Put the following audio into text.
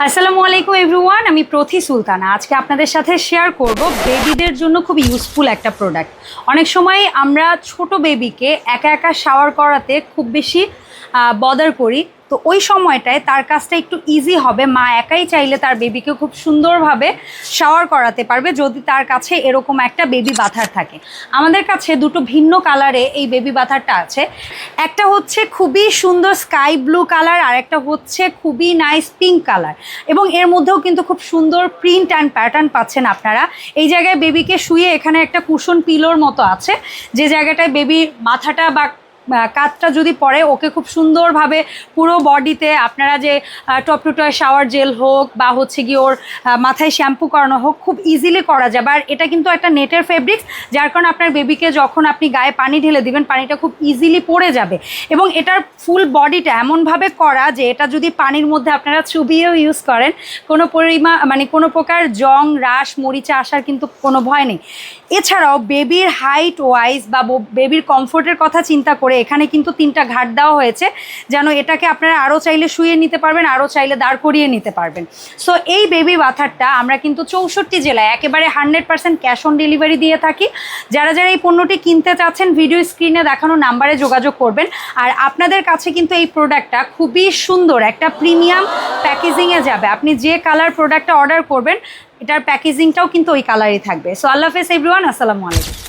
আসসালামু আলাইকুম এভরিওয়ান, আমি প্রথি সুলতানা। আজকে আপনাদের সাথে শেয়ার করব বেবিদের জন্য খুব ইউজফুল একটা প্রোডাক্ট। অনেক সময় আমরা ছোট বেবিকে একা একা শাওয়ার করাতে খুব বেশি বদার করি, তো ওই সময়টায় তার কাজটা একটু ইজি হবে। মা একাই চাইলে তার বেবিকে খুব সুন্দরভাবে শাওয়ার করাতে পারবে যদি তার কাছে এরকম একটা বেবি বাথার থাকে। আমাদের কাছে দুটো ভিন্ন কালারে এই বেবি বাথারটা আছে। একটা হচ্ছে খুবই সুন্দর স্কাই ব্লু কালার, আর একটা হচ্ছে খুবই নাইস পিঙ্ক কালার, এবং এর মধ্যেও কিন্তু খুব সুন্দর প্রিন্ট অ্যান্ড প্যাটার্ন পাচ্ছেন আপনারা। এই জায়গায় বেবিকে শুয়ে এখানে একটা কুশন পিলোর মতো আছে, যে জায়গাটায় বেবির মাথাটা বা কাঁধটা যদি পড়ে ওকে খুব সুন্দরভাবে পুরো বডিতে আপনারা যে top two toy shower gel হোক বা হচ্ছে গিয়ে ওর মাথায় শ্যাম্পু করানো হোক খুব ইজিলি করা যাবে। আর এটা কিন্তু একটা নেটের ফেব্রিক্স, যার কারণে আপনার বেবিকে যখন আপনি গায়ে পানি ঢেলে দিবেন পানিটা খুব ইজিলি পড়ে যাবে। এবং এটার ফুল বডিটা এমনভাবে করা যে এটা যদি পানির মধ্যে আপনারা চুবিয়েও ইউজ করেন কোনো কোনো প্রকার জং রাশ মরিচা আসার কিন্তু কোনো ভয় নেই। এছাড়াও বেবির হাইট ওয়াইজ বা বেবির কমফোর্টের কথা চিন্তা করে এখানে কিন্তু 3টা ঘাট দেওয়া হয়েছে, যেন এটাকে আপনারা আরও চাইলে শুয়ে নিতে পারবেন, আরও চাইলে দাঁড় করিয়ে নিতে পারবেন। সো এই বেবি বাথারটা আমরা কিন্তু 64 জেলায় একেবারে 100% ক্যাশ অন ডেলিভারি দিয়ে থাকি। যারা যারা এই পণ্যটি কিনতে চাচ্ছেন ভিডিও স্ক্রিনে দেখানো নাম্বারে যোগাযোগ করবেন। আর আপনাদের কাছে কিন্তু এই প্রোডাক্টটা খুবই সুন্দর একটা প্রিমিয়াম প্যাকেজিংয়ে যাবে। আপনি যে কালার প্রোডাক্টটা অর্ডার করবেন এটার প্যাকেজিংটাও কিন্তু ওই কালারই থাকবে। সো আল্লাহ হাফেজ এভরিওয়ান, আসসালামু আলাইকুম।